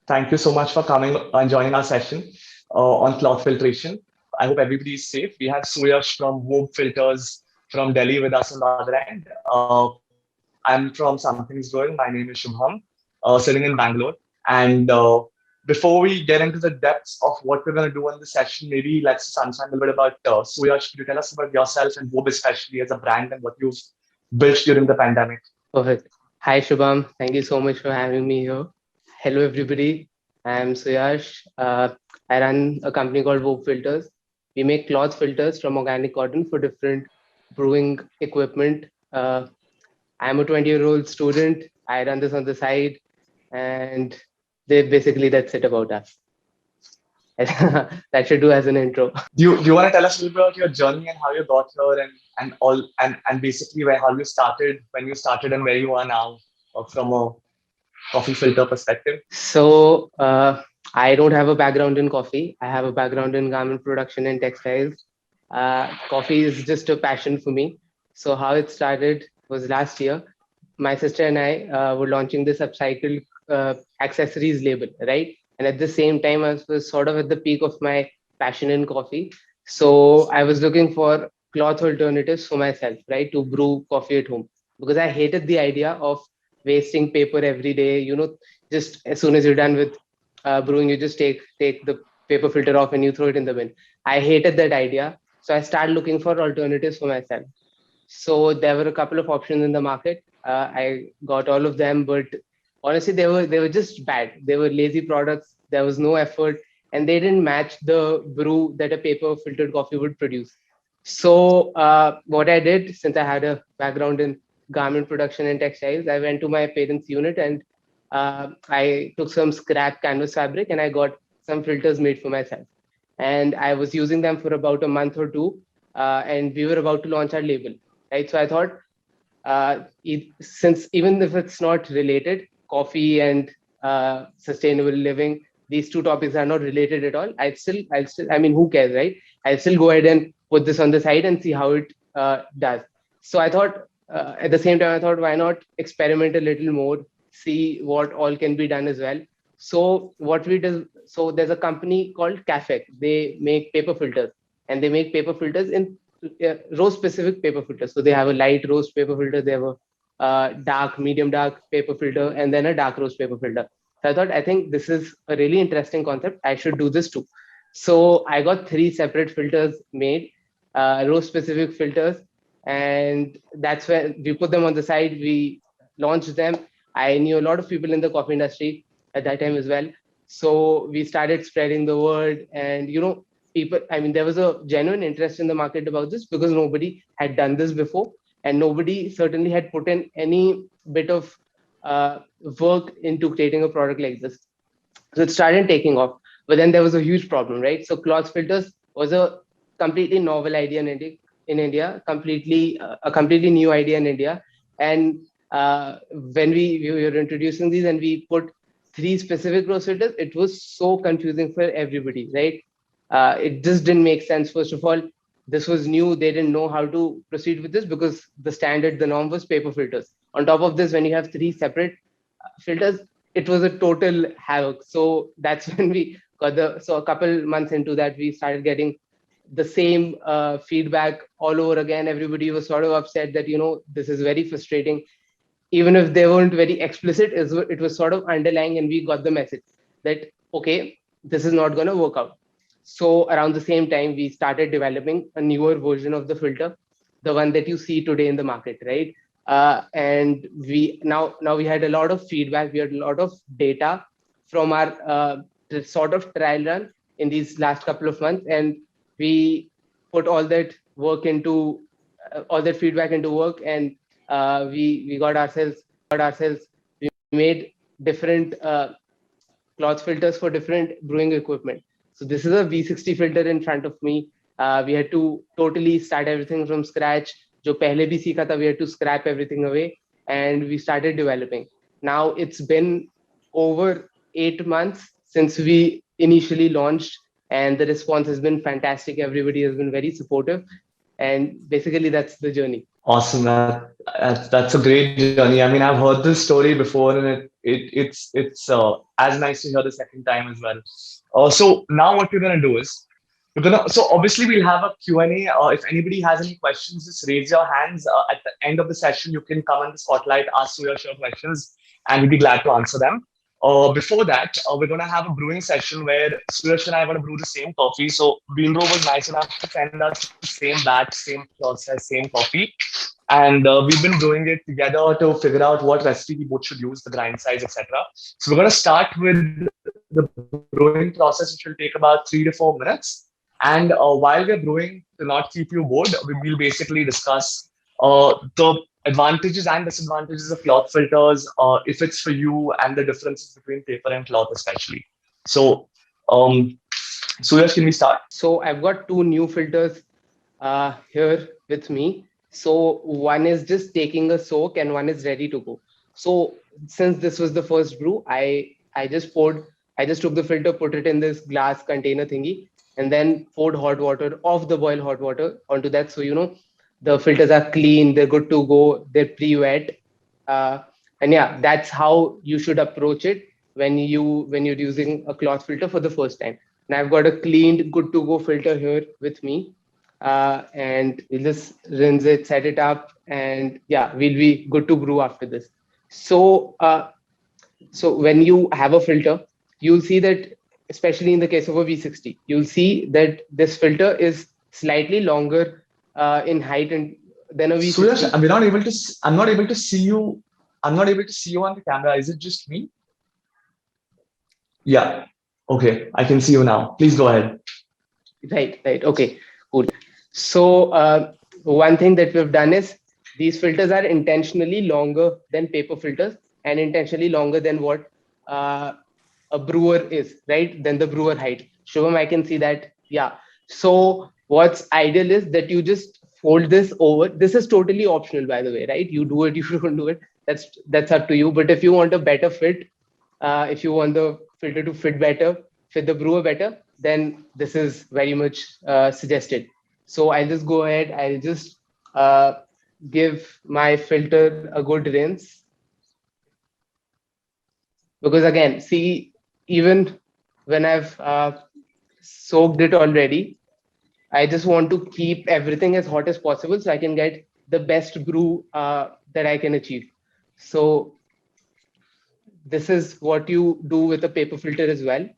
Thank you so much for coming and joining our session on cloth filtration. I hope everybody is safe. We have Suyash from Woob Filters from Delhi with us on the other end. I'm from Something's Growing. My name is Shubham, sitting in Bangalore. And before we get into the depths of what we're going to do on the session, maybe let's just understand a little bit about Suyash. Could you tell us about yourself and Woob especially as a brand and what you've built during the pandemic? Perfect. Hi, Shubham. Thank you so much for having me here. Hello, everybody. I'm Suyash. I run a company called Vogue Filters. We make cloth filters from organic cotton for different brewing equipment. I'm a 20-year-old student. I run this on the side, and that's it about us. That should do as an intro. Do you want to tell us a little bit about your journey and how you got here and all and basically where how you started when you started and where you are now from a coffee filter perspective? I don't have a background in coffee. I have a background in garment production and textiles. Coffee is just a passion for me. So how it started was last year. My sister and I were launching this upcycled accessories label, right? And at the same time, I was sort of at the peak of my passion in coffee. So I was looking for cloth alternatives for myself, right, to brew coffee at home because I hated the idea of wasting paper every day. Just as soon as you're done with brewing, you just take the paper filter off and you throw it in the bin. I hated that idea, so I started looking for alternatives for myself. So there were a couple of options in the market. I got all of them, but honestly, they were just bad. They were lazy products. There was no effort, and they didn't match the brew that a paper filtered coffee would produce. So what I did, since I had a background in garment production and textiles, I went to my parents' unit and I took some scrap canvas fabric and I got some filters made for myself. And I was using them for about a month or two, and we were about to launch our label, right? So I thought, since even if it's not related, coffee and sustainable living, these two topics are not related at all. I mean, who cares, right? I'll still go ahead and put this on the side and see how it does. So I thought, at the same time, I thought, why not experiment a little more, see what all can be done as well. So what we do, so there's a company called Cafec. They make paper filters, and they make paper filters in rose specific paper filters. So they have a light rose paper filter, they have a dark, medium dark paper filter, and then a dark rose paper filter. So I thought, I think this is a really interesting concept. I should do this too. So I got three separate filters made, rose specific filters, and that's when we put them on the side. We launched them. I knew a lot of people in the coffee industry at that time as well. So we started spreading the word, and people, I mean, there was a genuine interest in the market about this because nobody had done this before, and nobody certainly had put in any bit of uh, work into creating a product like this. So it started taking off, but then there was a huge problem, right? So cloth filters was a completely novel idea in India, completely a completely new idea in India. And when we were introducing these and we put three specific rose filters, it was so confusing for everybody, right? It just didn't make sense. First of all, this was new. They didn't know how to proceed with this because the norm was paper filters. On top of this, when you have three separate filters, it was a total havoc. So that's when we got so a couple months into that, we started getting the same feedback all over again. Everybody was sort of upset that, this is very frustrating. Even if they weren't very explicit, it was sort of underlying, and we got the message that, okay, this is not going to work out. So around the same time, we started developing a newer version of the filter, the one that you see today in the market, right? And we now we had a lot of feedback, we had a lot of data from our sort of trial run in these last couple of months, and we put all that feedback into work, and we got ourselves. We made different cloth filters for different brewing equipment. So this is a V60 filter in front of me. We had to totally start everything from scratch. जो पहले भी सीखा था, we had to scrap everything away, and we started developing. Now it's been over 8 months since we initially launched, and the response has been fantastic. Everybody has been very supportive, and basically that's the journey. Awesome. That's a great journey. I mean, I've heard this story before, and it's as nice to hear the second time as well. So now what we're gonna do is so obviously we'll have a Q&A. If anybody has any questions, just raise your hands. At the end of the session, you can come in the spotlight, ask your questions, and we'll be glad to answer them. Before that, we're going to have a brewing session where Suyash and I are going to brew the same coffee. So Beanro was nice enough to send us the same batch, same process, same coffee. And we've been doing it together to figure out what recipe we both should use, the grind size, etc. So we're going to start with the brewing process, which will take about 3 to 4 minutes. And while we're brewing, to not keep you bored, we will basically discuss the advantages and disadvantages of cloth filters, if it's for you, and the differences between paper and cloth, especially. So, Suyash, can we start? So I've got two new filters here with me. So one is just taking a soak and one is ready to go. So since this was the first brew, I just took the filter, put it in this glass container thingy, and then poured hot water, off the boil hot water onto that. So, the filters are clean, they're good to go, they're pre-wet. And yeah, that's how you should approach it when you're using a cloth filter for the first time. And I've got a cleaned, good to go filter here with me. And we'll just rinse it, set it up, and yeah, we'll be good to brew after this. So, so when you have a filter, you'll see that, especially in the case of a V60, you'll see that this filter is slightly longer in height and than a V60. Suyash, we're not able to. I'm not able to see you. I'm not able to see you on the camera. Is it just me? Yeah. Okay, I can see you now. Please go ahead. Right. Okay, cool. So one thing that we've done is these filters are intentionally longer than paper filters and intentionally longer than what a brewer is, right? Than the brewer height. Shubham, I can see that. Yeah. So what's ideal is that you just fold this over. This is totally optional, by the way, right? You do it, you don't do it. That's up to you. But if you want a better fit, if you want the filter to fit better, fit the brewer better, then this is very much suggested. So I'll just go ahead. I'll just give my filter a good rinse. Because again, see, even when I've soaked it already, I just want to keep everything as hot as possible so I can get the best brew that I can achieve. So this is what you do with a paper filter as well.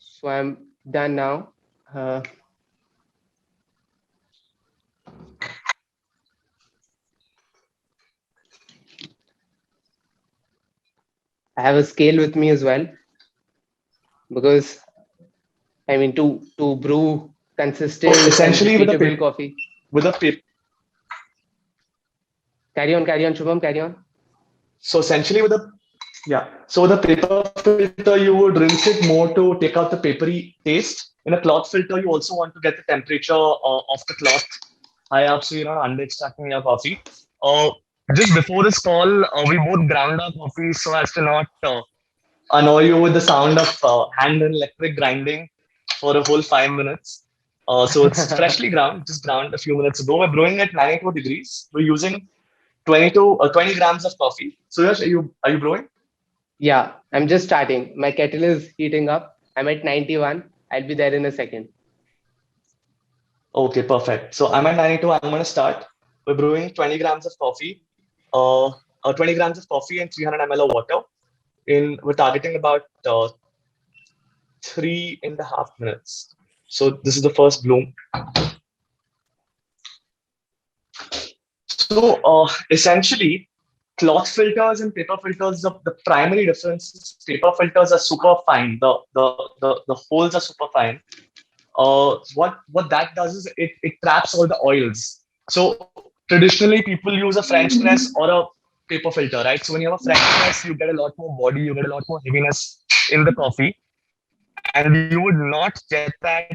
So I'm done now. I have a scale with me as well, because I mean to brew consistent, essentially with a coffee. With a paper. Carry on, Shubham, carry on. So essentially with a So with a paper filter, you would rinse it more to take out the papery taste. In a cloth filter, you also want to get the temperature of the cloth high up, so you're not under extracting your coffee. Just before this call, we both ground our coffee so as to not annoy you with the sound of hand and electric grinding for a whole 5 minutes. So it's freshly ground, just ground a few minutes ago. We're brewing at 92 degrees. We're using 20 grams of coffee. So yes, are you brewing? Yeah, I'm just starting. My kettle is heating up. I'm at 91. I'll be there in a second. Okay, perfect. So I'm at 92. I'm going to start. We're brewing 20 grams of coffee, 20 grams of coffee and 300 ml of water. We're targeting about 3.5 minutes. So this is the first bloom. So essentially, cloth filters and paper filters, the primary difference is paper filters are super fine. The holes are super fine. What that does is it traps all the oils. So traditionally, people use a French press or a paper filter, right? So when you have a French press, you get a lot more body, you get a lot more heaviness in the coffee, and you would not get that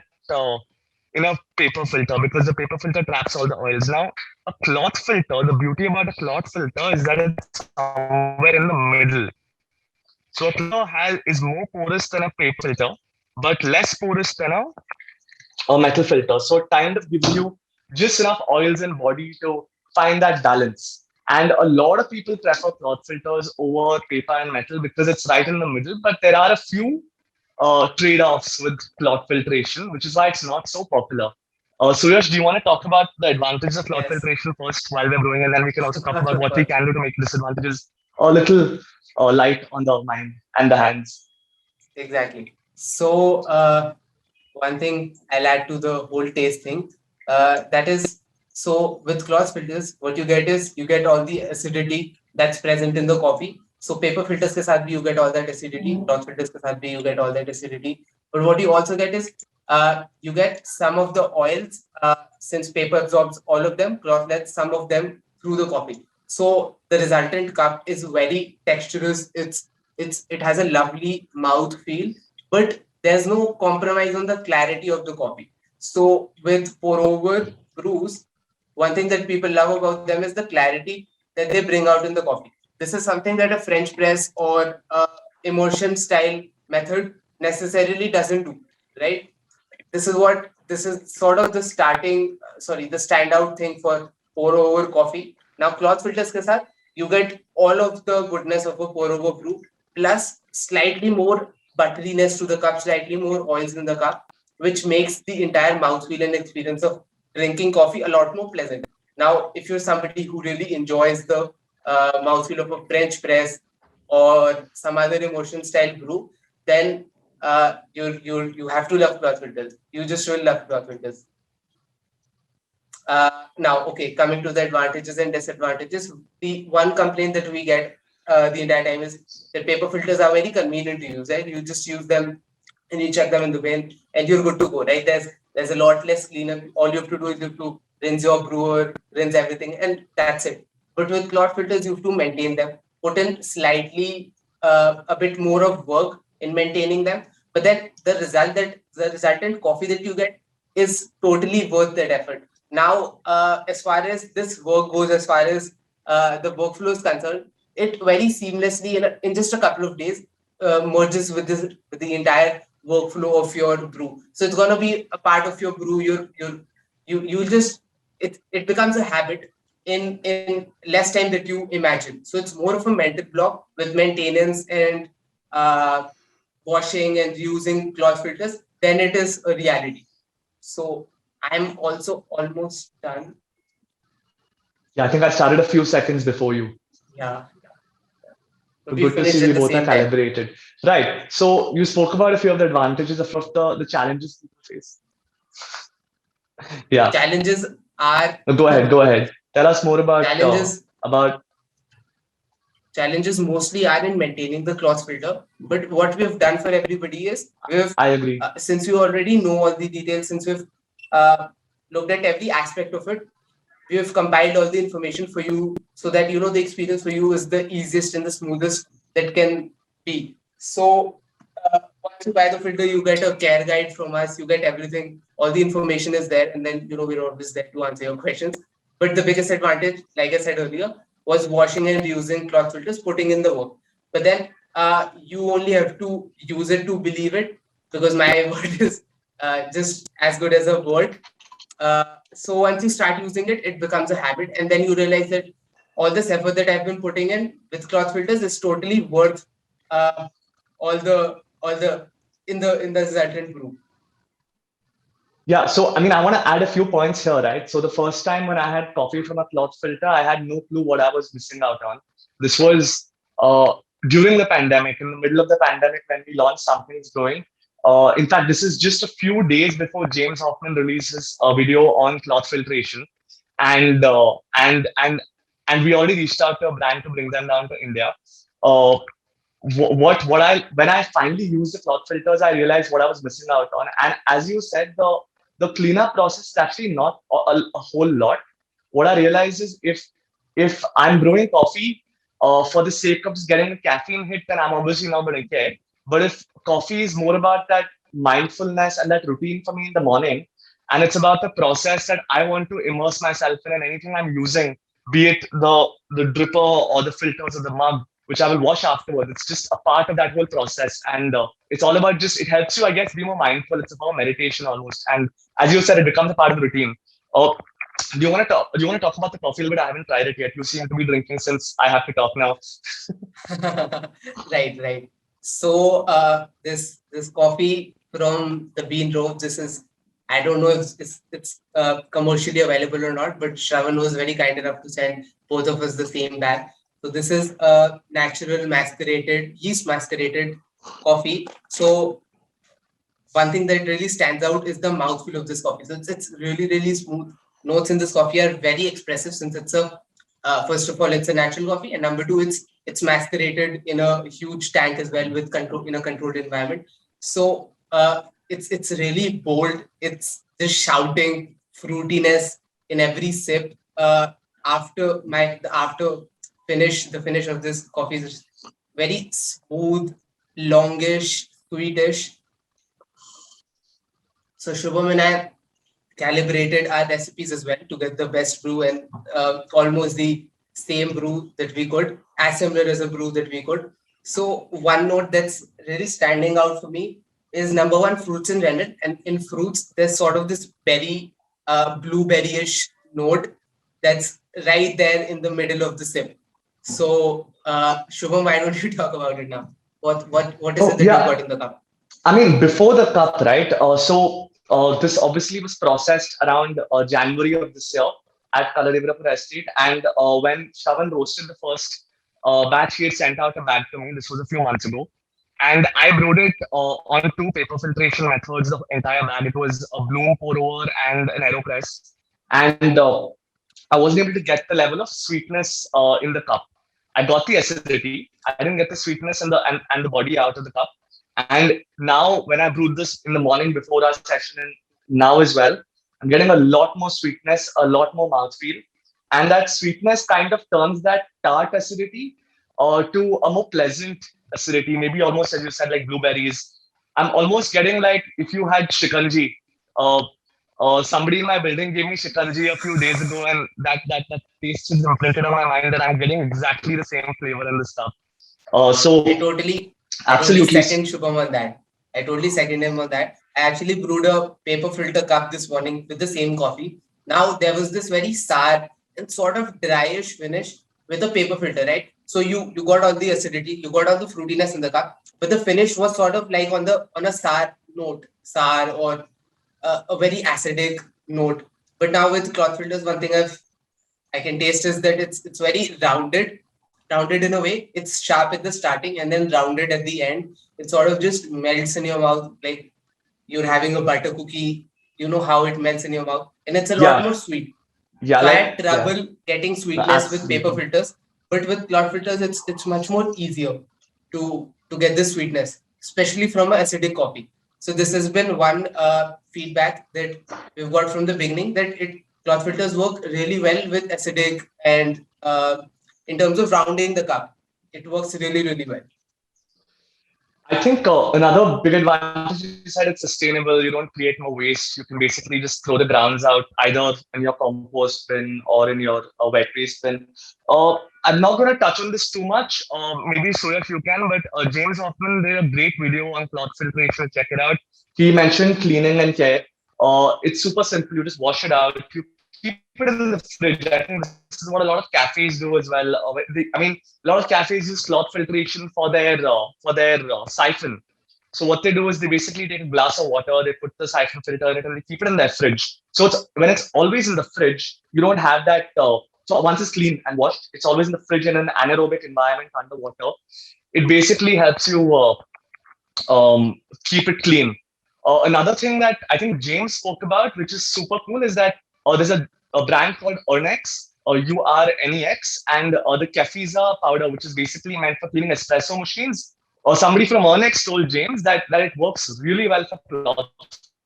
in a paper filter because the paper filter traps all the oils. Now, a cloth filter, the beauty about a cloth filter is that it's somewhere in the middle. So a is more porous than a paper filter, but less porous than a metal filter. So it kind of gives you just enough oils and body to find that balance. And a lot of people prefer cloth filters over paper and metal because it's right in the middle. But there are a few trade-offs with cloth filtration, which is why it's not so popular. Suyash, do you want to talk about the advantages of cloth Yes, filtration first while we're going, and then we can also talk about of what we course. can do to make disadvantages a little light on the mind and the hands. Exactly. So, one thing I'll add to the whole taste thing, that is, so with cloth filters, what you get is you get all the acidity that's present in the coffee. So paper filters के साथ भी you get all that acidity. Cloth filters के साथ भी you get all that acidity. But what you also get is you get some of the oils, since paper absorbs all of them, cloth lets some of them through the coffee. So the resultant cup is very texturous. It has a lovely mouth feel, but there's no compromise on the clarity of the coffee. So with pour over brews, one thing that people love about them is the clarity that they bring out in the coffee. This is something that a French press or immersion style method necessarily doesn't do, right? This is sort of the the standout thing for pour over coffee. Now cloth filters ke saath, you get all of the goodness of a pour over brew plus slightly more butteriness to the cup, slightly more oils in the cup, which makes the entire mouthfeel and experience of drinking coffee a lot more pleasant. Now, if you're somebody who really enjoys the mouthfeel of a French press or some other emotion style brew, then you have to love cloth filters. You just will love cloth filters. Now, okay, coming to the advantages and disadvantages, the one complaint that we get the entire time is that paper filters are very convenient to use, right? You just use them and you check them in the bin and you're good to go, right? There's a lot less cleanup. All you have to do is you have to rinse your brewer, rinse everything, and that's it. But with cloth filters, you have to maintain them, put in slightly a bit more of work in maintaining them. But then the resultant coffee that you get is totally worth that effort. Now, as far as this work goes, as far as the workflow is concerned, it very seamlessly in just a couple of days merges with the entire workflow of your brew. So it's gonna be a part of your brew. You just it becomes a habit in less time that you imagine. So it's more of a mental block with maintenance and uh, washing and using cloth filters than it is a reality. So I'm also almost done. Yeah, I think I started a few seconds before you. Yeah. So So we good to finished see at we the both are same time. calibrated. Right. So you spoke about a few of the advantages, a few of the challenges people face. The Yeah. challenges are Go ahead. Go ahead. Tell us more challenges about. challenges mostly are in maintaining the cloth filter. But what we've done for everybody is we've I agree. since you already know all the details, since we've uh, looked at every aspect of it, we have compiled all the information for you so that you know the experience for you is the easiest and the smoothest that can be. So once you buy the filter, you get a care guide from us. You get everything. All the information is there, and then you know we're always there to answer your questions. But the biggest advantage, like I said earlier, was washing and using cloth filters, putting in the work. But then you only have to use it to believe it, because my word is just as good as a word. So once you start using it, it becomes a habit, and then you realize that all this effort that I've been putting in with cloth filters is totally worth uh, all the in the resultant group. Yeah, so I mean, I want to add a few points here, right? So the first time when I had coffee from a cloth filter, I had no clue what I was missing out on. This was during the pandemic, in the middle of the pandemic, when we launched Something's Growing. In fact, this is just a few days before James Hoffman releases a video on cloth filtration, and and we already reached out to a brand to bring them down to India. Uh, what I when I finally used the cloth filters, I realized what I was missing out on. And as you said, the cleanup process is actually not a whole lot. What I realized is if I'm brewing coffee for the sake of just getting a caffeine hit, then I'm obviously not going to care. But if coffee is more about that mindfulness and that routine for me in the morning, and it's about the process that I want to immerse myself in, and anything I'm using, be it the dripper or the filters or the mug, which I will wash afterwards. It's just a part of that whole process. And it's all about just, it helps you, I guess, be more mindful. It's about meditation almost. And as you said, it becomes a part of the routine. Uh, Do you want to talk about the coffee a little bit? I haven't tried it yet. You seem to be drinking since I have to talk now. Right, right. So this coffee from the Bean Road, this is, I don't know if it's commercially available or not, but Shravan was very kind enough to send both of us the same bag. So this is a natural macerated, yeast macerated coffee. So one thing that really stands out is the mouthfeel of this coffee. So it's really, really smooth. Notes in this coffee are very expressive since it's a first of all, it's a natural coffee, and number two, it's macerated in a huge tank as well with control in a controlled environment. So it's really bold. It's just shouting fruitiness in every sip. After the finish of this coffee is very smooth, longish, sweetish. So Shubham and I calibrated our recipes as well to get the best brew and almost the same brew that we could, as similar as a brew that we could. So one note that's really standing out for me is number one, fruits in rennet. And in fruits, there's sort of this berry, blueberry-ish note that's right there in the middle of the sip. So Shubham, why don't you talk about it now? What is Oh it that yeah, you got in the cup? I mean before the cup, right? This obviously was processed around January of this year at Kaladevrapur Estate, and when Shravan roasted the first batch, he had sent out a bag to me. This was a few months ago, and I brewed it on two paper filtration methods. The entire bag. It was a bloom pour over and an aeropress, and I wasn't able to get the level of sweetness in the cup. I got the acidity. I didn't get the sweetness and the body out of the cup. And now, when I brewed this in the morning before our session and now as well, I'm getting a lot more sweetness, a lot more mouthfeel. And that sweetness kind of turns that tart acidity to a more pleasant acidity, maybe almost as you said, like blueberries. I'm almost getting like if you had shikanji. Uh, Somebody in my building gave me shikanji a few days ago, and that taste is imprinted on my mind that I'm getting exactly the same flavor in the stuff. I So totally, I totally absolutely, second Shubham on that. I totally second him on that. I actually brewed a paper filter cup this morning with the same coffee. Now there was this very sour and sort of dryish finish with a paper filter, right? So you got all the acidity, you got all the fruitiness in the cup, but the finish was sort of like on a sour note, sour or a very acidic note. But now with cloth filters, one thing I can taste is that it's very rounded in a way. It's sharp at the starting and then rounded at the end. It sort of just melts in your mouth like you're having a butter cookie. You know how it melts in your mouth, and it's a lot more yeah, sweet. yeah, So I had like yeah, trouble getting no, sweetness with paper absolutely. filters, but with cloud filters, it's much more easier to get this sweetness, especially from an acidic coffee. So this has been one feedback that we've got from the beginning that cloth filters work really well with acidic and in terms of rounding the cup, it works really really well. I think another big advantage is you said it's sustainable. You don't create more waste. You can basically just throw the grounds out either in your compost bin or in your wet waste bin. I'm not going to touch on this too much. Maybe Suyak you can, but James Hoffman did a great video on cloth filtration. Check it out. He mentioned cleaning and care. It's super simple. You just wash it out. You keep it in the fridge. I think this is what a lot of cafes do as well. I mean, a lot of cafes use cloth filtration for their siphon. So what they do is they basically take a glass of water, they put the siphon filter in it, and they keep it in their fridge. So it's when it's always in the fridge, you don't have that. So once it's clean and washed, it's always in the fridge in an anaerobic environment underwater. It basically helps you keep it clean. Another thing that I think James spoke about, which is super cool, is that there's a brand called Urnex, Urnex, and the Kefisa powder, which is basically meant for cleaning espresso machines. Somebody from Urnex told James that it works really well for cloth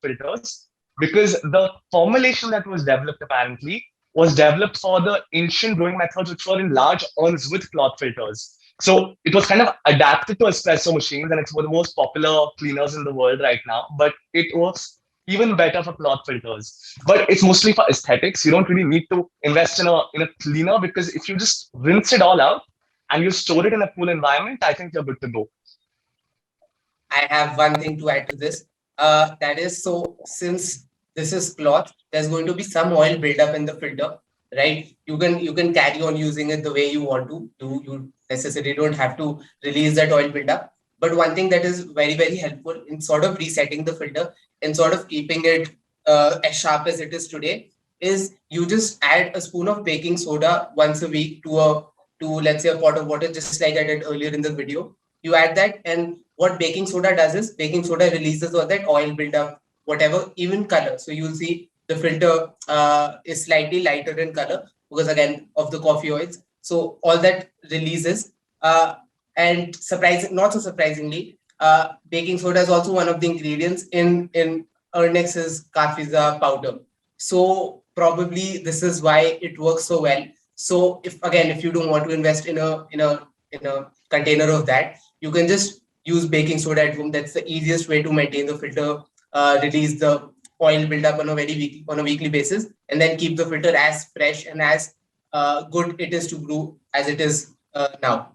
filters because the formulation that was developed apparently was developed for the ancient brewing methods, which were in large urns with cloth filters. So it was kind of adapted to espresso machines, and it's one of the most popular cleaners in the world right now. But it works even better for cloth filters. But it's mostly for aesthetics. You don't really need to invest in a cleaner because if you just rinse it all out and you store it in a cool environment, I think you're good to go. I have one thing to add to this. That is, so since this is cloth, there's going to be some oil buildup in the filter, right? You can carry on using it the way you want to. You necessarily don't have to release that oil buildup. But one thing that is very, very helpful in sort of resetting the filter and sort of keeping it as sharp as it is today is you just add a spoon of baking soda once a week to let's say a pot of water, just like I did earlier in the video. You add that, and what baking soda does is baking soda releases all that oil buildup, whatever, even color. So you'll see the filter is slightly lighter in color because again of the coffee oils. So all that releases. And not so surprisingly, baking soda is also one of the ingredients in Ernex's Kafiza powder. So probably this is why it works so well. So if you don't want to invest in a container of that, you can just use baking soda at home. That's the easiest way to maintain the filter, release the oil buildup on a weekly basis, and then keep the filter as fresh and as good it is to brew as it is now.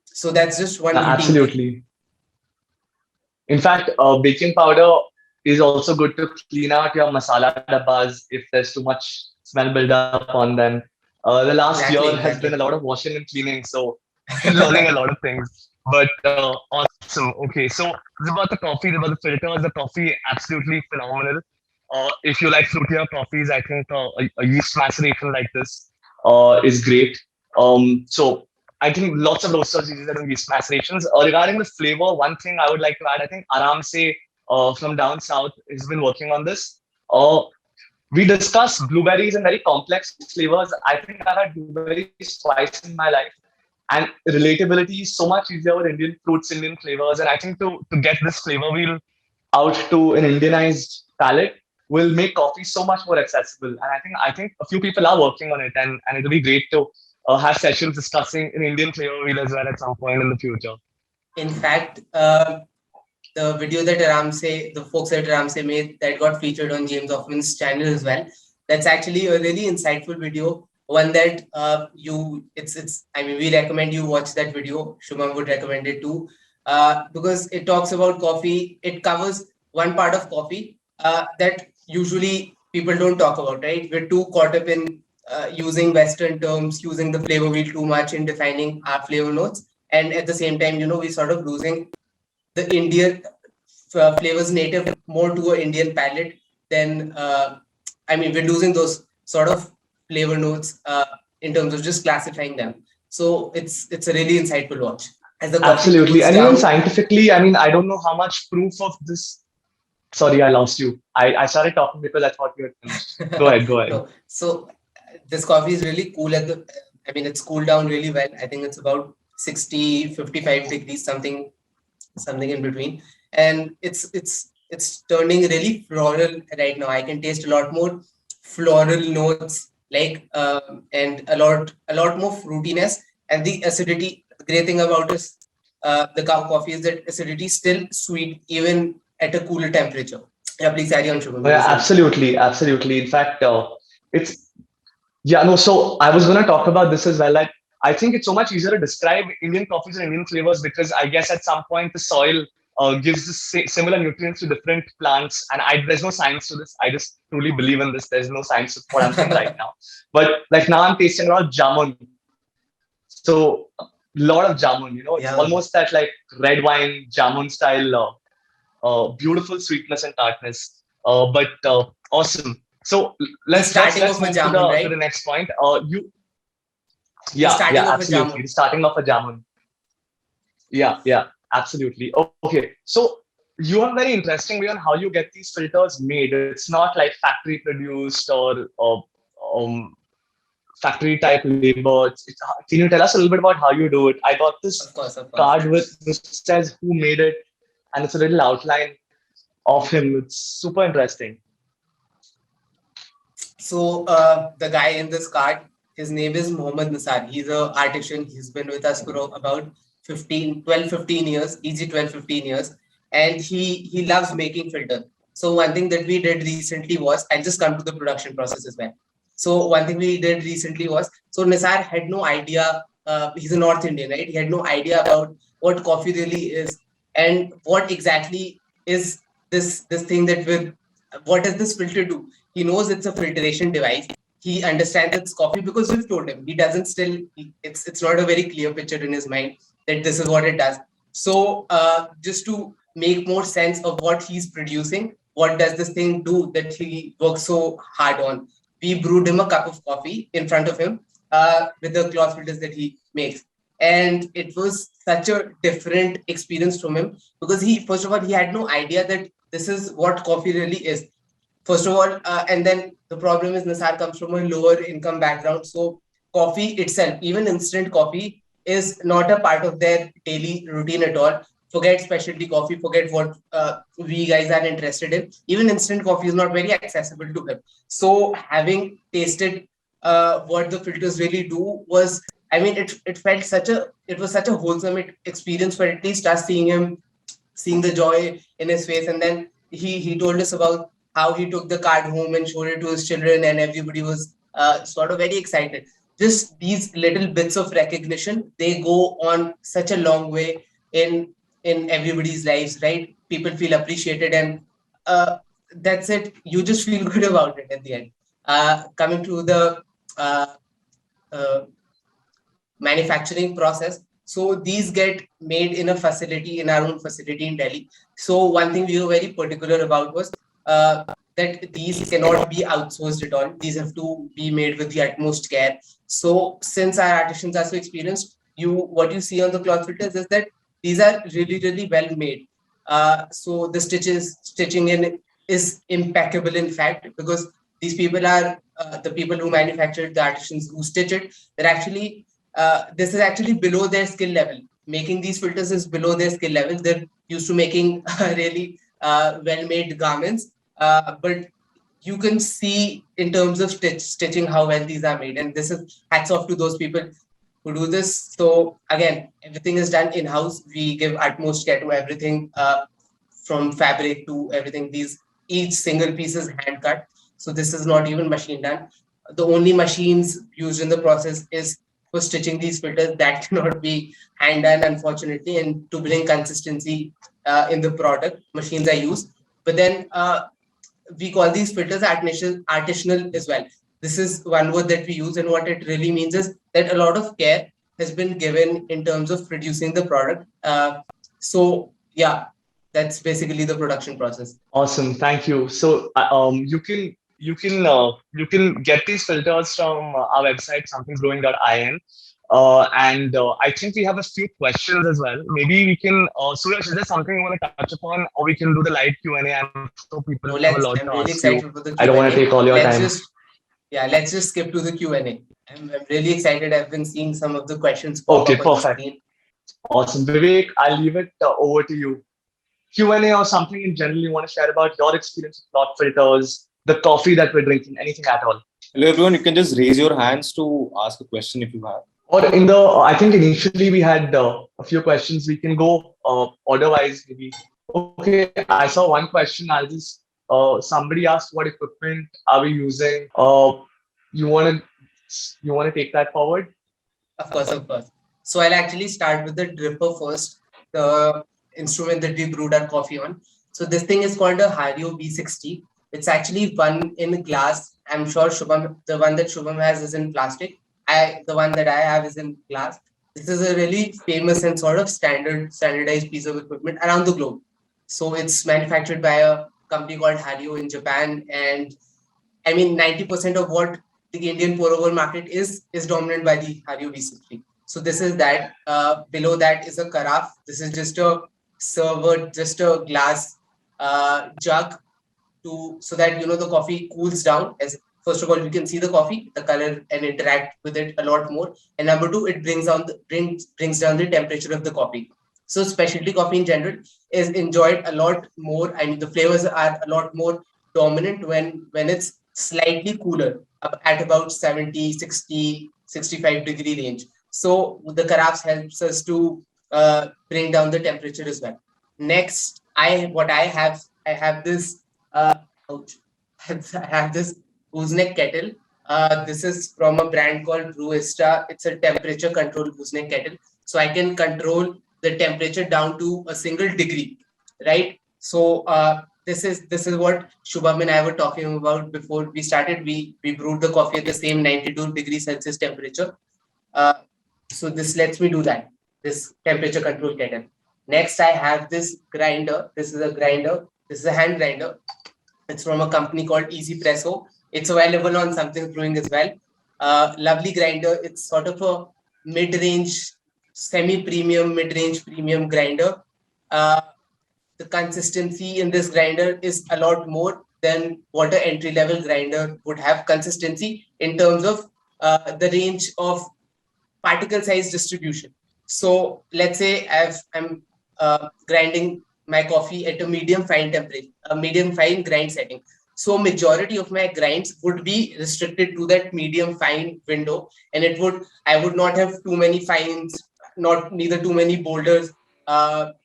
So that's just one. Absolutely. In fact, baking powder is also good to clean out your masala dabbas if there's too much smell buildup on them. The last year has been a lot of washing and cleaning, so learning a lot of things. But awesome. Okay, so it's about the coffee, it's about the filters. The coffee, absolutely phenomenal. If you like fruitier coffees, I think a yeast maceration like this is great. So I think lots of roasters use it in yeast macerations. Regarding the flavor, one thing I would like to add, I think Aram Se from down south has been working on this. We discussed blueberries and very complex flavors. I think I've had blueberries twice in my life. And relatability is so much easier with Indian fruits, Indian flavors. And I think to get this flavor wheel out to an Indianized palate will make coffee so much more accessible. And I think a few people are working on it, and it'll be great to have sessions discussing an Indian flavor wheel as well at some point in the future. In fact, the video that the folks at Aramse made that got featured on James Hoffman's channel as well. That's actually a really insightful video. One that we recommend you watch that video. Shubham would recommend it too, because it talks about coffee. It covers one part of coffee that usually people don't talk about, right? We're too caught up in using Western terms, using the flavor wheel too much in defining our flavor notes. And at the same time, we're sort of losing the Indian flavors native more to an Indian palate than, we're losing those sort of flavor notes in terms of just classifying them. So it's a really insightful watch. Absolutely. And even scientifically, I don't know how much proof of this. Sorry, I lost you. I started talking because I thought you had finished. Go ahead. No. So this coffee is really cool it's cooled down really well. I think it's about 60, 55 degrees, something in between. And it's turning really floral right now. I can taste a lot more floral notes, and a lot more fruitiness, and the acidity. The great thing about the coffee is that acidity is still sweet even at a cooler temperature. Yeah, please carry on, Shubham. Yeah, absolutely. In fact, so I was going to talk about this as well. Like, I think it's so much easier to describe Indian coffees and Indian flavors because I guess at some point the soil gives the similar nutrients to different plants. And there's no science to this. I just truly believe in this. There's no science to what I'm saying right now. But like now I'm tasting a lot of jamun. So a lot of jamun, it's almost that like red wine jamun style, beautiful sweetness and tartness. But awesome. So let's move to the next point. Absolutely. The starting of a jamun. Yeah, absolutely. Okay, so you have a very interesting way on how you get these filters made. It's not like factory produced or factory type labor. Can you tell us a little bit about how you do it? I got this card which says who made it, and it's a little outline of him. It's super interesting. So the guy in this card, his name is Mohammad Nisar. He's an artisan. He's been with us for about 15 years, easy 12-15 years. And he loves making filter. So one thing that we did recently was, I'll just come to the production process as well. So one thing we did recently was, so Nisar had no idea, he's a North Indian, right? He had no idea about what coffee really is and what exactly is this thing that we're what does this filter do? He knows it's a filtration device. He understands it's coffee because we've told him. He doesn't still, it's not a very clear picture in his mind that this is what it does. So just to make more sense of what he's producing, what does this thing do that he works so hard on? We brewed him a cup of coffee in front of him with the cloth filters that he makes. And it was such a different experience from him because first of all, he had no idea that this is what coffee really is. First of all, and then the problem is Nisar comes from a lower income background. So coffee itself, even instant coffee, is not a part of their daily routine at all. Forget specialty coffee, forget what we guys are interested in. Even instant coffee is not very accessible to him. So having tasted what the filters really do was, I mean, it was such a wholesome experience for at least us seeing the joy in his face. And then he told us about how he took the card home and showed it to his children, and everybody was sort of very excited. Just these little bits of recognition, they go on such a long way in everybody's lives, right? People feel appreciated, and that's it. You just feel good about it at the end. Coming to the manufacturing process. So these get made in a facility, in our own facility in Delhi. So one thing we were very particular about was that these cannot be outsourced at all. These have to be made with the utmost care. So since our artisans are so experienced, what you see on the cloth filters is that these are really, really well made. So the stitching in is impeccable, in fact, because these people are the people who manufacture it, the artisans who stitch it. They're actually this is actually below their skill level. Making these filters is below their skill level. They're used to making really well-made garments, but you can see in terms of stitching how well these are made. And this is hats off to those people who do this. So again, everything is done in-house. We give utmost care to everything, from fabric to everything. Each single piece is hand cut. So this is not even machine done. The only machines used in the process is for stitching these filters. That cannot be hand done, unfortunately. And to bring consistency in the product, machines are used. But then we call these filters artisanal as well. This is one word that we use, and what it really means is that a lot of care has been given in terms of producing the product. So yeah, that's basically the production process. Awesome, thank you. So you can get these filters from our website, somethinggrowing.in. And I think we have a few questions as well. Maybe we can, Suyash, is there something you want to touch upon, or we can do the live Q&A? I'm sure people have a lot I'm to really ask excited you. for the Q&A. I don't want to take all your time. Let's just skip to the Q&A. I'm really excited. I've been seeing some of the questions pop Okay, up on the perfect. screen. Awesome. Vivek, I'll leave it over to you. Q&A or something in general you want to share about your experience with cloth filters, the coffee that we're drinking, anything at all. Hello everyone, you can just raise your hands to ask a question if you have. Or I think initially we had a few questions. We can go order-wise maybe. Okay, I saw one question. I'll just, somebody asked what equipment are we using? You want to take that forward? Of course. So I'll actually start with the dripper first, the instrument that we brewed our coffee on. So this thing is called a Hario V60. It's actually one in glass. I'm sure Shubham, the one that Shubham has is in plastic. The one that I have is in glass. This is a really famous and sort of standardized piece of equipment around the globe. So it's manufactured by a company called Hario in Japan. And I mean, 90% of what the Indian pour-over market is dominated by the Hario V60. So this is that. Below that is a carafe. This is just a server, just a glass jug so that the coffee cools down. As first of all, you can see the coffee, the color, and interact with it a lot more. And number two, it brings down the temperature of the coffee. So specialty coffee in general is enjoyed a lot more. I mean, the flavors are a lot more dominant when it's slightly cooler, at about 70, 60, 65 degree range. So the carafe helps us to bring down the temperature as well. Next, I have this gooseneck kettle. This is from a brand called Brewista. It's a temperature controlled gooseneck kettle. So I can control the temperature down to a single degree, right? So this is what Shubham and I were talking about before we started. We brewed the coffee at the same 92 degrees Celsius temperature. So this lets me do that. This temperature control kettle. Next, I have this grinder. This is a grinder. This is a hand grinder. It's from a company called Easy Presso. It's available on Something Brewing as well. Lovely grinder. It's sort of a mid-range, semi-premium, mid-range premium grinder. The consistency in this grinder is a lot more than what an entry-level grinder would have. Consistency in terms of the range of particle size distribution. So let's say I'm grinding my coffee at a medium fine temperature, a medium fine grind setting. So majority of my grinds would be restricted to that medium fine window, and I would not have too many fines, neither too many boulders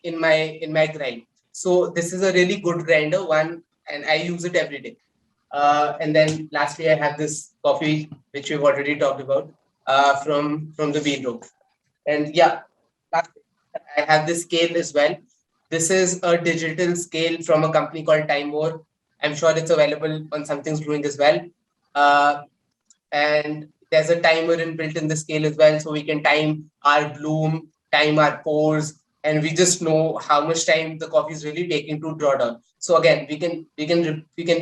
in my grind. So this is a really good grinder one, and I use it every day. And then lastly, I have this coffee which we've already talked about from the Beanro. And yeah, I have this scale as well. This is a digital scale from a company called Time War. I'm sure it's available on Something's Brewing as well. And there's a timer inbuilt in the scale as well, so we can time our bloom, time our pours, and we just know how much time the coffee is really taking to draw down. So again, we can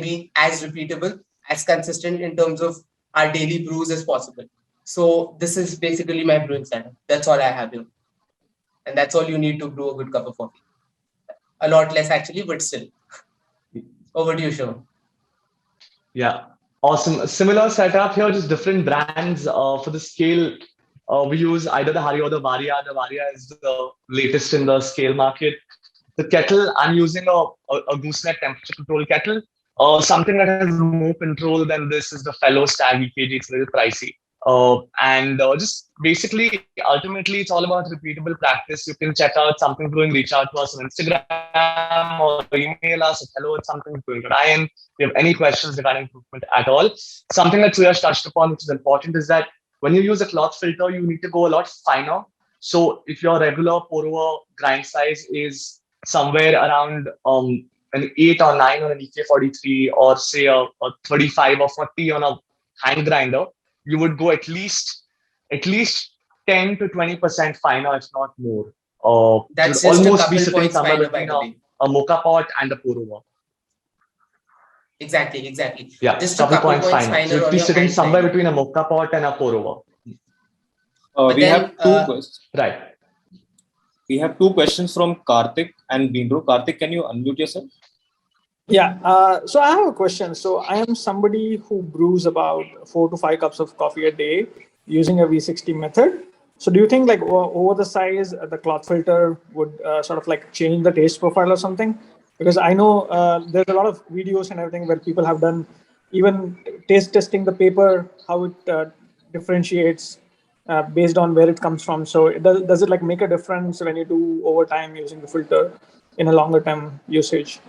be as repeatable, as consistent in terms of our daily brews as possible. So this is basically my brewing setup. That's all I have here, and that's all you need to brew a good cup of coffee. A lot less actually, but still. Over to you, Shivam. Yeah, awesome. Similar setup here, just different brands. For the scale, we use either the Hari or the Varia. The Varia is the latest in the scale market. The kettle, I'm using a gooseneck temperature control kettle. Something that has more control than this is the Fellow Stag EKG. It's a little pricey. And just basically, ultimately, it's all about repeatable practice. You can check out Something Brewing, reach out to us on Instagram or email us at hello@somethingbrewing.in. If you have any questions regarding improvement at all. Something that Suyash touched upon, which is important, is that when you use a cloth filter, you need to go a lot finer. So if your regular pour-over grind size is somewhere around an 8 or 9 on an EK43, or say a 35 or 40 on a hand grinder, you would go at least 10 to 20% finer, if not more. That's should just almost a be couple sitting points somewhere finer, by between the way. a mocha pot and a pour-over. Exactly. Yeah, Just a couple points finer So it'd on be your sitting hand somewhere grinder. between a mocha pot and a pour-over. But We then, have two questions. Right. We have two questions from Karthik and Beanro. Karthik, can you unmute yourself? Yeah. So I have a question. So I am somebody who brews about 4 to 5 cups of coffee a day using a V60 method. So do you think like over the size, the cloth filter would sort of like change the taste profile or something? Because I know there's a lot of videos and everything where people have done even taste testing the paper, how it differentiates based on where it comes from. So does it like make a difference when you do over time using the filter in a longer term usage?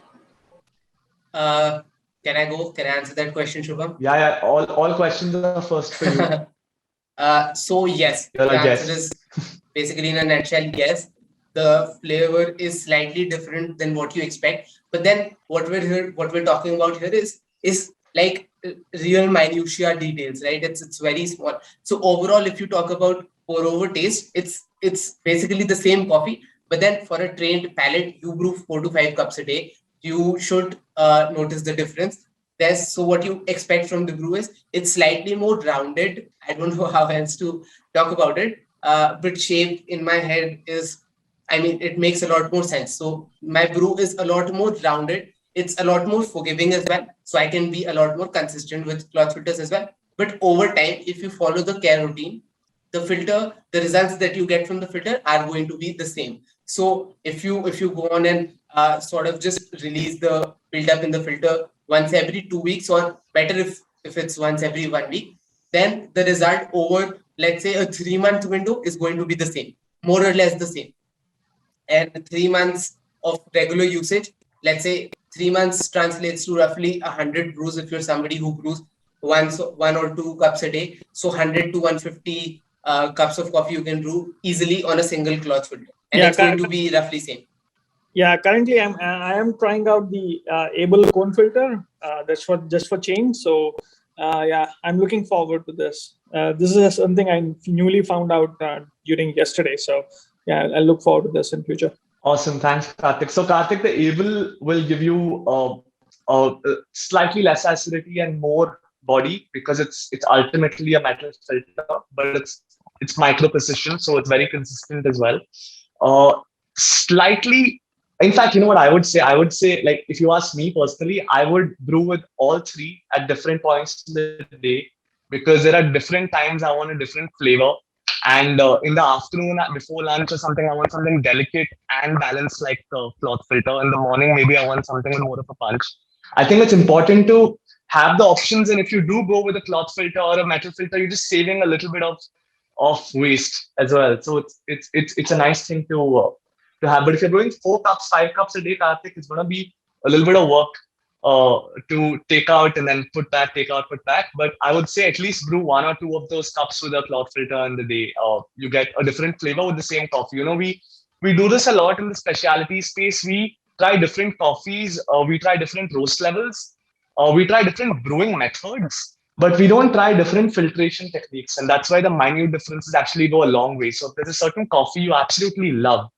can I go? Can I answer that question, Shubham? Yeah. All questions are first for you. So yes, You're the a answer guest. is basically in a nutshell, yes. The flavor is slightly different than what you expect. But then what we're talking about here is like real minutiae details, right? It's very small. So overall, if you talk about pour over taste, it's basically the same coffee. But then for a trained palate, you brew 4 to 5 cups a day. You should notice the difference. So what you expect from the brew is it's slightly more rounded. I don't know how else to talk about it. But shape in my head it makes a lot more sense. So my brew is a lot more rounded. It's a lot more forgiving as well. So I can be a lot more consistent with cloth filters as well. But over time, if you follow the care routine, the results that you get from the filter are going to be the same. So if you go on and sort of just release the buildup in the filter once every 2 weeks, or better if it's once every 1 week, then the result over, let's say, a 3-month window is going to be the same, more or less the same. And 3 months of regular usage, let's say 3 months translates to roughly 100 brews if you're somebody who brews 1 or 2 cups a day. So 100 to 150 cups of coffee you can brew easily on a single cloth filter. And it's going to be roughly same. Yeah, currently I am trying out the Able cone filter. That's for just for change. So yeah, I'm looking forward to this. This is something I newly found out during yesterday. So yeah, I look forward to this in future. Awesome. Thanks, Karthik. So, Karthik, the Able will give you slightly less acidity and more body because it's ultimately a metal filter, but it's micro precision, so it's very consistent as well. Slightly, in fact, you know what I would say? I would say, like, if you ask me personally, I would brew with all three at different points in the day because there are different times I want a different flavor. And in the afternoon, before lunch or something, I want something delicate and balanced like the cloth filter. In the morning, maybe I want something with more of a punch. I think it's important to have the options. And if you do go with a cloth filter or a metal filter, you're just saving a little bit of waste as well. So it's a nice thing to have. But if you're going 4 cups, 5 cups a day, Karthik, it's gonna be a little bit of work to take out and then put back, take out, put back. But I would say at least brew 1 or 2 of those cups with a cloth filter in the day. You get a different flavor with the same coffee. You know, we do this a lot in the specialty space. We try different coffees. We try different roast levels. We try different brewing methods. But we don't try different filtration techniques. And that's why the minute differences actually go a long way. So if there's a certain coffee you absolutely love,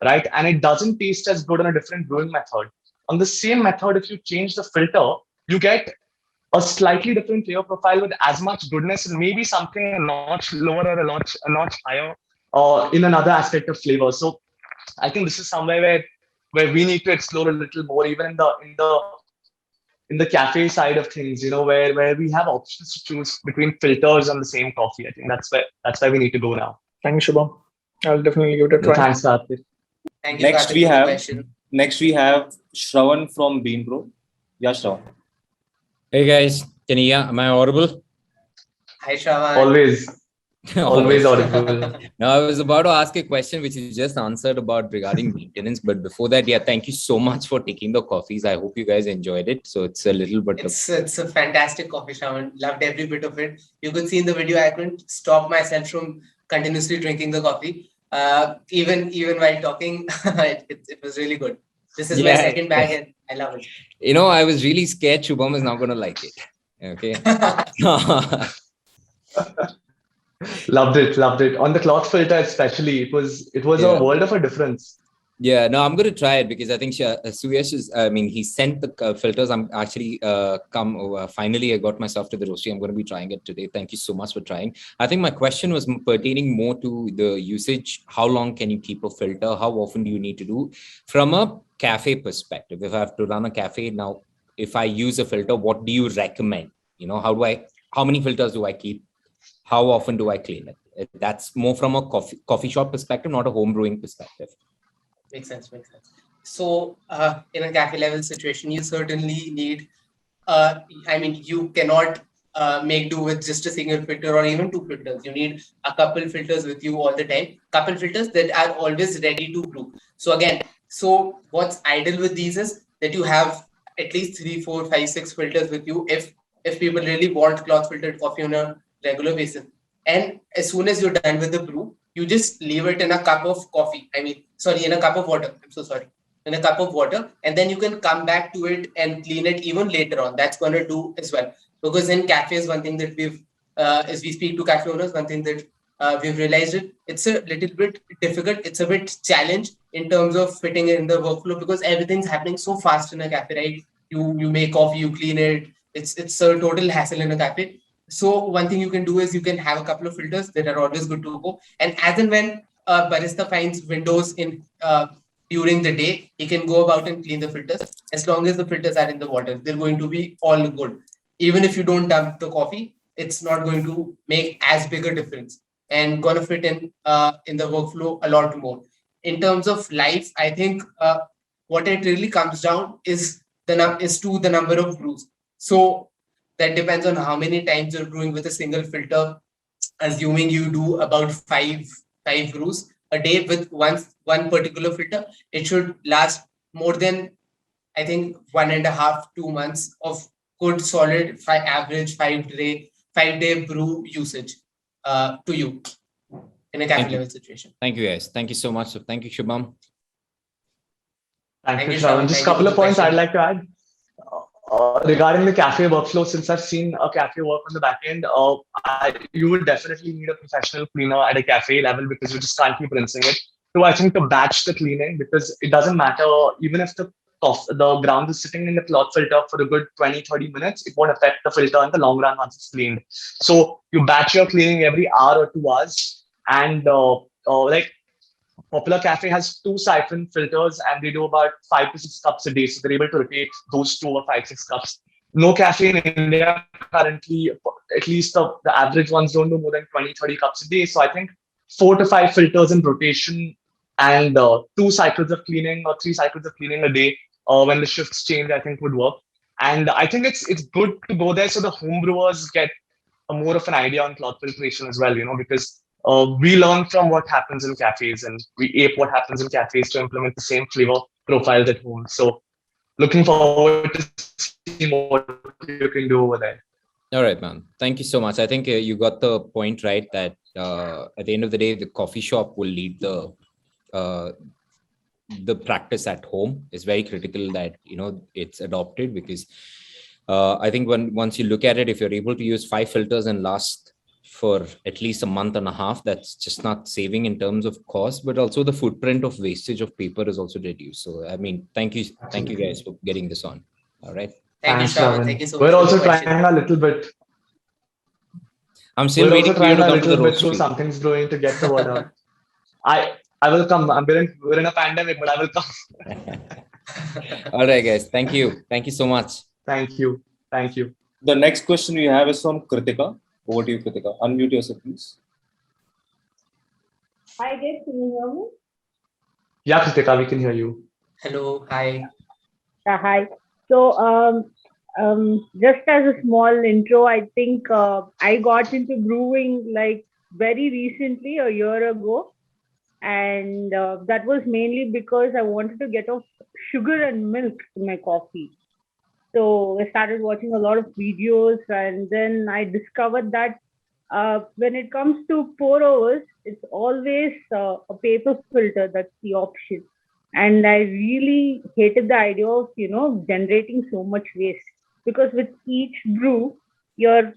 right? And it doesn't taste as good on a different brewing method. On the same method, if you change the filter, you get a slightly different flavor profile with as much goodness and maybe something a notch lower or a notch higher in another aspect of flavor. So I think this is somewhere where we need to explore a little more, even in the cafe side of things, where we have options to choose between filters on the same coffee. I think that's where we need to go now. Thanks, Shubham. I'll definitely give it a try. Thanks, Karthik. Thank you, Next Karthik, we for the have question. Shravan from Beanbro. Yeah, Shravan. Hey guys, can you hear? Am I audible? Hi, Shravan. Always audible. No, I was about to ask a question which you just answered about regarding maintenance, but before that, yeah, thank you so much for taking the coffees. I hope you guys enjoyed it. So it's a little bit It's a fantastic coffee, Shravan. Loved every bit of it. You could see in the video, I couldn't stop myself from continuously drinking the coffee. Even while talking, it was really good. This is my second bag and I love it. I was really scared Shubham is not going to like it. Okay. Loved it. On the cloth filter, especially, it was Yeah. a world of a difference. Yeah, no, I'm going to try it because I think Suyash is, he sent the filters. I'm actually come over. Finally, I got myself to the roastery. I'm going to be trying it today. Thank you so much for trying. I think my question was pertaining more to the usage. How long can you keep a filter? How often do you need to do? From a cafe perspective, if I have to run a cafe now, if I use a filter, what do you recommend? How many filters do I keep? How often do I clean it? That's more from a coffee shop perspective, not a home brewing perspective. Makes sense. So, in a cafe level situation, you certainly need, you cannot make do with just a single filter or even 2 filters. You need a couple filters with you all the time. Couple filters that are always ready to brew. So what's ideal with these is that you have at least 3, 4, 5, 6 filters with you if people really want cloth filtered coffee on a regular basis. And as soon as you're done with the brew, you just leave it in a cup of coffee. In a cup of water. I'm so sorry. In a cup of water. And then you can come back to it and clean it even later on. That's going to do as well. Because in cafes, one thing that as we speak to cafe owners, one thing that we've realized it's a little bit difficult. It's a bit challenge in terms of fitting in the workflow because everything's happening so fast in a cafe, right? You make coffee, you clean it. It's a total hassle in a cafe. So one thing you can do is you can have a couple of filters that are always good to go. And as and when a barista finds windows in during the day, he can go about and clean the filters. As long as the filters are in the water, they're going to be all good. Even if you don't dump the coffee, it's not going to make as big a difference and going to fit in the workflow a lot more. In terms of life, I think what it really comes down is to the number of brews. So that depends on how many times you're brewing with a single filter. Assuming you do about five brews a day with one particular filter, it should last more than, I think, 1.5 to 2 months of good solid average 5-day brew usage to you in a cafe level situation. Thank you guys. Thank you so much. Thank you, Shubham. Thank Thank you, you, Shravan. Shravan. Just a Thank you couple for of the points I'd question. like to add. Regarding the cafe workflow, since I've seen a cafe work on the back end, you would definitely need a professional cleaner at a cafe level because you just can't keep rinsing it. So I think to batch the cleaning because it doesn't matter even if the ground is sitting in the cloth filter for a good 20-30 minutes, it won't affect the filter in the long run once it's cleaned. So you batch your cleaning every hour or 2 hours, and like Popular Cafe has two siphon filters and they do about 5 to 6 cups a day. So they're able to rotate those 2 or 5, 6 cups. No cafe in India currently, at least the average ones don't do more than 20, 30 cups a day. So I think 4 to 5 filters in rotation and 2 cycles of cleaning or 3 cycles of cleaning a day when the shifts change, I think would work. And I think it's good to go there so the home brewers get more of an idea on cloth filtration as well, because we learn from what happens in cafes and we ape what happens in cafes to implement the same flavor profiles at home. So looking forward to seeing what you can do over there. All right, man. Thank you so much. I think you got the point right that at the end of the day, the coffee shop will lead the practice at home. Is very critical that it's adopted because I think once you look at it, if you're able to use 5 filters and last for at least a month and a half, that's just not saving in terms of cost, but also the footprint of wastage of paper is also reduced. So I mean, thank you guys for getting this on. All right. Thank you, Thanks, Shravan. Shravan. Thank you so We're much for the also question. trying a little bit. I'm still We're waiting also for you trying to a come to the little bit through roastery. something's brewing to get the word out. I will come. We're in a pandemic, but I will come. All right, guys. Thank you. Thank you so much. Thank you. Thank you. The next question we have is from Kritika. Over to you, Kritika. Unmute yourself, please. Hi, guys. Can you hear me? Yeah, Kritika, we can hear you. Hello. Hi. Hi. So, just as a small intro, I think I got into brewing like very recently, a year ago. And that was mainly because I wanted to get off sugar and milk in my coffee. So I started watching a lot of videos, and then I discovered that when it comes to pour overs, it's always a paper filter that's the option. And I really hated the idea of generating so much waste, because with each brew, you're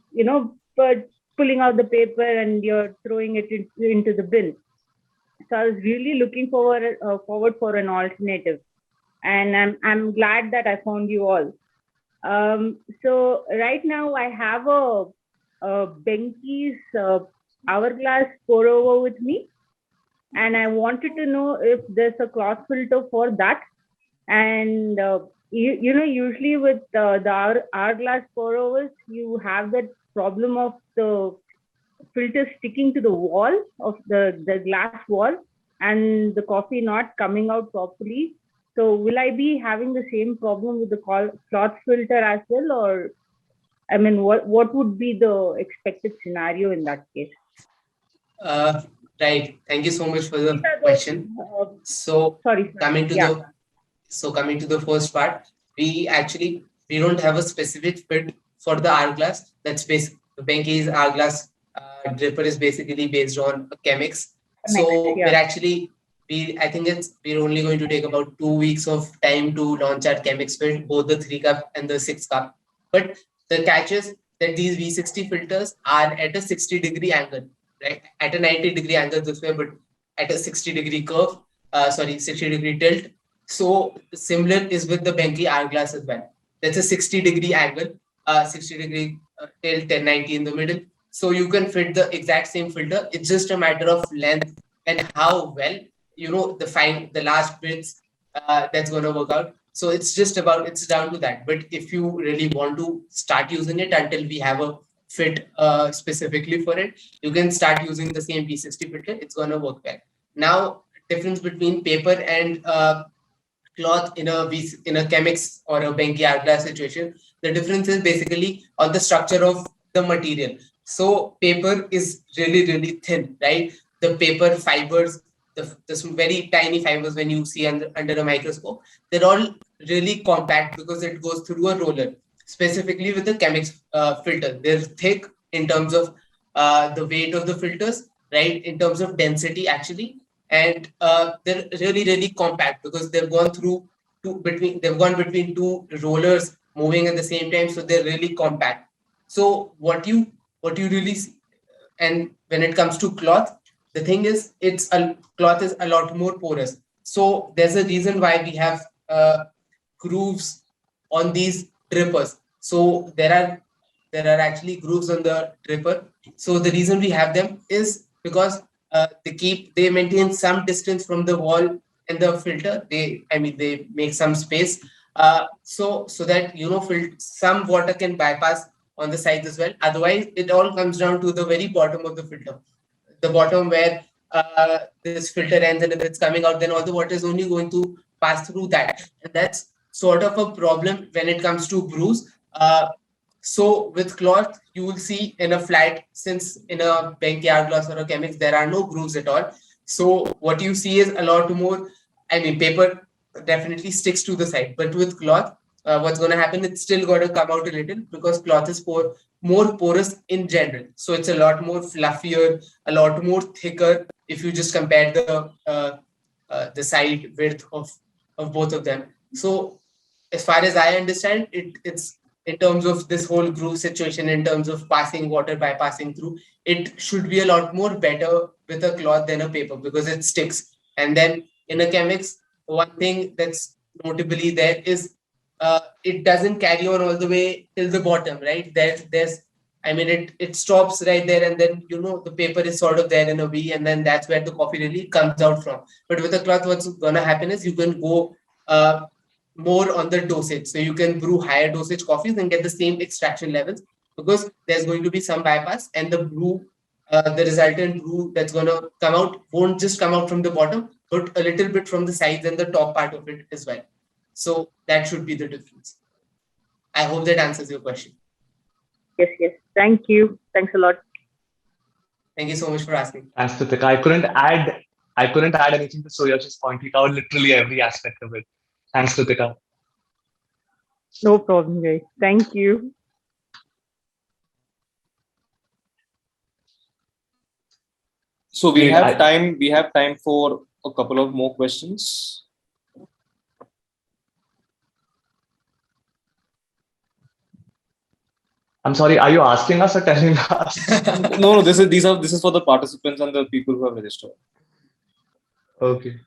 pulling out the paper and you're throwing it into the bin. So I was really looking forward for an alternative, and I'm glad that I found you all. So right now I have a Benki's hourglass pour over with me, and I wanted to know if there's a cloth filter for that. And usually with the hourglass pour overs, you have that problem of the filter sticking to the wall of the glass wall and the coffee not coming out properly. So will I be having the same problem with the cloth filter as well, or I mean, what would be the expected scenario in that case? Right. Thank you so much for the question. So coming to the first part, we don't have a specific fit for the hourglass. That's basically Benki's hourglass dripper is basically based on Chemex. So I think we're only going to take about 2 weeks of time to launch our Chemex fit, both the 3-cup and the 6-cup. But the catch is that these V60 filters are at a 60-degree angle, right? At a 90-degree angle this way, but at a 60-degree curve, 60-degree tilt. So similar is with the Benki hourglass as well. That's a 60-degree angle, 60-degree tilt, 1090 in the middle. So you can fit the exact same filter. It's just a matter of length and how well the last bits that's going to work out. So it's down to that. But if you really want to start using it until we have a fit specifically for it, you can start using the same V60 filter. It's going to work well. Now, difference between paper and cloth in a Chemex or a Benki hourglass situation, the difference is basically on the structure of the material. So paper is really, really thin, right? The paper fibers, the very tiny fibers when you see under a microscope, they're all really compact because it goes through a roller. Specifically with the Chemex filter, they're thick in terms of the weight of the filters, right? In terms of density, actually. And they're really, really compact because they've gone through they've gone between two rollers moving at the same time, so they're really compact. So what you really see, and when it comes to cloth, the thing is cloth is a lot more porous. So there's a reason why we have grooves on these drippers. So there are actually grooves on the dripper. So the reason we have them is because they maintain some distance from the wall and the filter. They make some space, so that some water can bypass on the sides as well. Otherwise, it all comes down to the very bottom of the filter, the bottom where this filter ends, and if it's coming out, then all the water is only going to pass through that, and that's sort of a problem when it comes to brews. So with cloth, you will see in a flat, since in a backyard glass or a chemix, there are no grooves at all. So what you see is a lot more, paper definitely sticks to the side, but with cloth, what's going to happen, it's still going to come out a little, because cloth is more porous in general. So it's a lot more fluffier, a lot more thicker if you just compare the side width of both of them. So as far as I understand, it's in terms of this whole groove situation, in terms of passing water by passing through, it should be a lot more better with a cloth than a paper, because it sticks. And then in a chemix, one thing that's notably there is it doesn't carry on all the way till the bottom, right? It stops right there, and then the paper is sort of there in a V, and then that's where the coffee really comes out from. But with a cloth, what's gonna happen is you can go more on the dosage, so you can brew higher dosage coffees and get the same extraction levels, because there's going to be some bypass, and the resultant brew that's going to come out won't just come out from the bottom, but a little bit from the sides and the top part of it as well. So that should be the difference. I hope that answers your question. Yes. Thank you. Thanks a lot. Thank you so much for asking. Thanks, Kritika. I couldn't add anything to Suyash's point. He covered literally every aspect of it. Thanks, Kritika. No problem, guys. Thank you. So we have time. We have time for a couple of more questions. I'm sorry, are you asking us or telling us? No, this is for the participants and the people who have registered. Okay.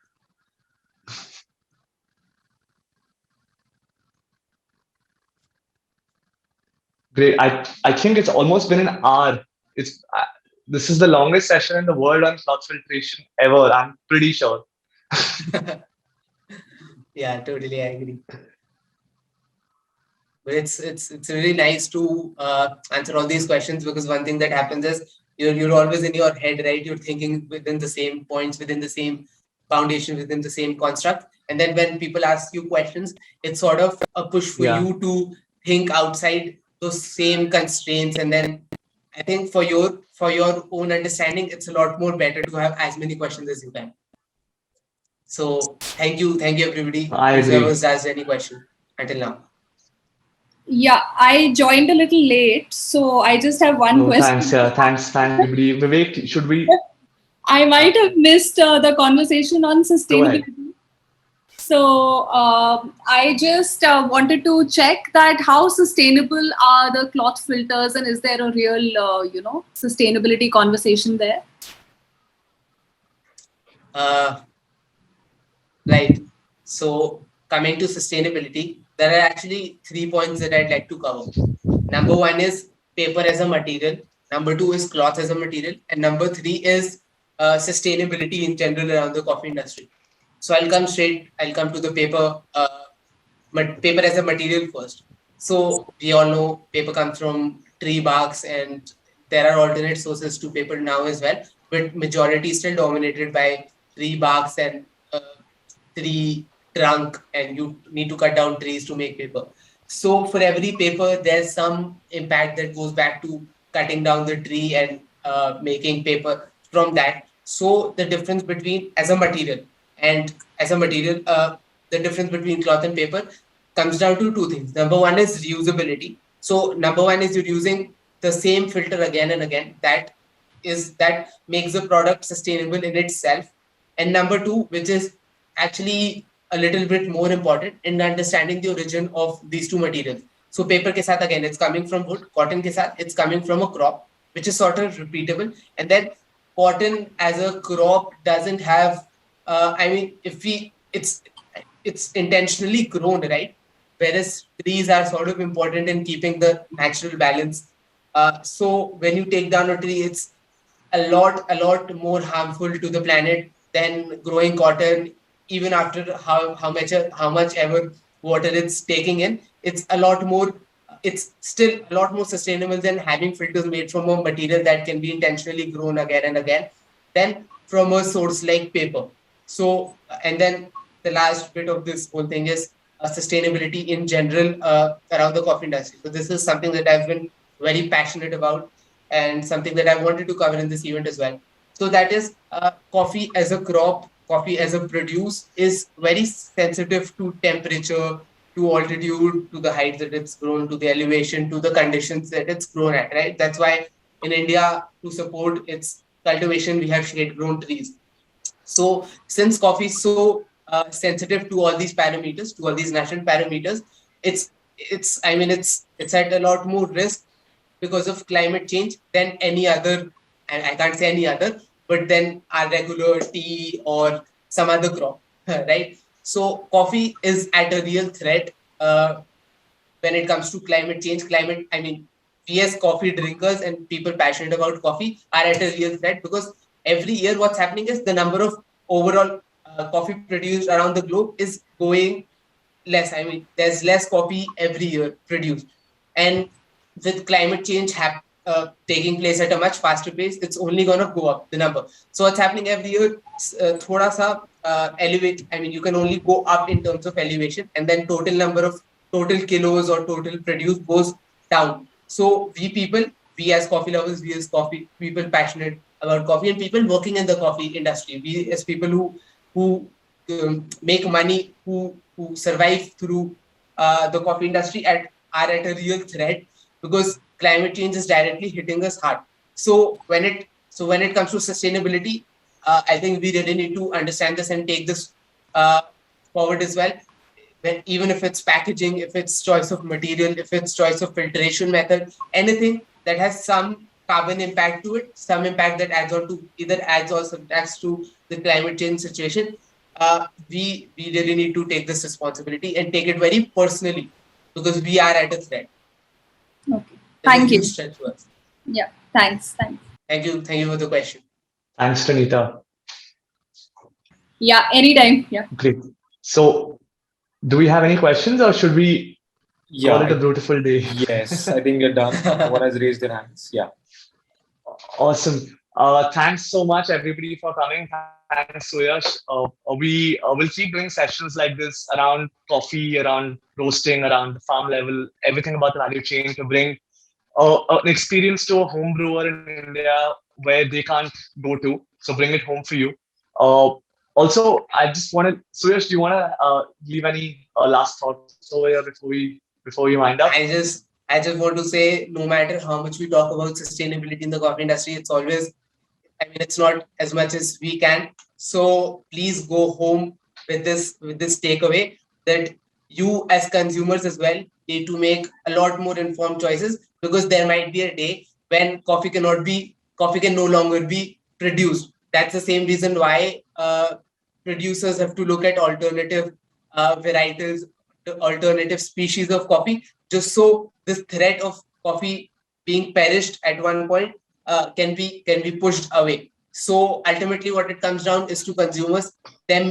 Great. I think it's almost been an hour. This is the longest session in the world on cloth filtration ever. I'm pretty sure. Yeah, totally, I agree. But it's really nice to answer all these questions, because one thing that happens is you're always in your head, right? You're thinking within the same points, within the same foundation, within the same construct. And then when people ask you questions, it's sort of a push for you to think outside those same constraints. And then I think for your own understanding, it's a lot more better to have as many questions as you can. So thank you everybody whoever's asked any question until now. Yeah, I joined a little late, so I just have one question. Thanks, everybody. Vivek, should we? I might have missed the conversation on sustainability. So I just wanted to check that how sustainable are the cloth filters, and is there a real, sustainability conversation there? Right. So coming to sustainability, there are actually 3 points that I'd like to cover. Number 1 is paper as a material. Number 2 is cloth as a material. And number 3 is sustainability in general around the coffee industry. So I'll come to the paper as a material first. So we all know paper comes from tree barks, and there are alternate sources to paper now as well. But majority is still dominated by tree barks and tree trunk, and you need to cut down trees to make paper. So for every paper, there's some impact that goes back to cutting down the tree and making paper from that. So the difference between the difference between cloth and paper comes down to 2 things. Number 1 is reusability. So number 1 is you're using the same filter again and again. That makes the product sustainable in itself. And number 2, which is actually a little bit more important in understanding the origin of these two materials. So paper ke saath, again, it's coming from wood. Cotton ke saath, it's coming from a crop, which is sort of repeatable. And then cotton as a crop doesn't have, it's intentionally grown, right? Whereas trees are sort of important in keeping the natural balance. So when you take down a tree, it's a lot more harmful to the planet than growing cotton. Even after how much ever water it's taking in, it's still a lot more sustainable than having filters made from a material that can be intentionally grown again and again, than from a source like paper. So, and then the last bit of this whole thing is sustainability in general around the coffee industry. So this is something that I've been very passionate about, and something that I wanted to cover in this event as well. So that is coffee as a crop, coffee as a produce is very sensitive to temperature, to altitude, to the height that it's grown, to the elevation, to the conditions that it's grown at, right? That's why in India, to support its cultivation, we have shade-grown trees. So since coffee is so sensitive to all these parameters, to all these natural parameters, it's at a lot more risk because of climate change than any other, and I can't say any other, but then our regular tea or some other crop, right? So coffee is at a real threat when it comes to climate change. We as coffee drinkers and people passionate about coffee are at a real threat, because every year what's happening is the number of overall coffee produced around the globe is going less. There's less coffee every year produced. And with climate change taking place at a much faster pace, it's only going to go up, the number. So what's happening every year, thoda sa elevate, you can only go up in terms of elevation, and then total number of total kilos or total produce goes down. So we as coffee lovers, we as coffee people passionate about coffee, and people working in the coffee industry, we as people who make money, who survive through the coffee industry are at a real threat, because climate change is directly hitting us hard. So when it comes to sustainability, I think we really need to understand this and take this forward as well. Even if it's packaging, if it's choice of material, if it's choice of filtration method, anything that has some carbon impact to it, some impact that either adds or subtracts to the climate change situation, we really need to take this responsibility and take it very personally, because we are at a threat. Okay. Thank you. Yeah. Thanks. Thank you for the question. Thanks, Tanita. Yeah, anytime. Yeah. Great. So, do we have any questions, or should we call it a beautiful day? Yes, I think you're done. No one has raised their hands. Yeah. Awesome. Thanks so much, everybody, for coming. Thanks, Suyash. We will keep doing sessions like this around coffee, around roasting, around the farm level, everything about the value chain, to bring an experience to a home brewer in India where they can't go to. So bring it home for you. Also, I just wanted, Suyash, do you want to leave any last thoughts over here before we wind up? I just want to say, no matter how much we talk about sustainability in the coffee industry, it's always, it's not as much as we can. So please go home with this takeaway, that you as consumers as well need to make a lot more informed choices, because there might be a day when coffee can no longer be produced. That's the same reason why producers have to look at alternative varieties, alternative species of coffee, just so this threat of coffee being perished at one point can be pushed away. So ultimately what it comes down is to consumers, them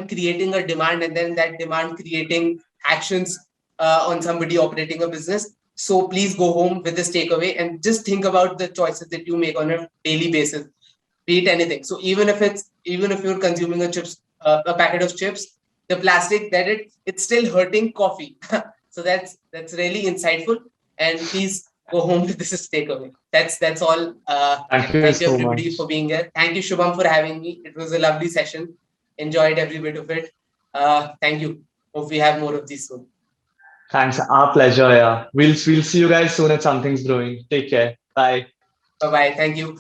creating a demand, and then that demand creating actions on somebody operating a business. So please go home with this takeaway and just think about the choices that you make on a daily basis, be it anything. So even if you're consuming a packet of chips, the plastic that it's still hurting coffee. So that's really insightful, and please go home with this takeaway. That's all. Thank you so everybody much for being here. Thank you, Shubham, for having me. It was a lovely session. Enjoyed every bit of it. Thank you. Hope we have more of these soon. Thanks. Our pleasure. Yeah. We'll see you guys soon at Something's Brewing. Take care. Bye. Bye-bye. Thank you.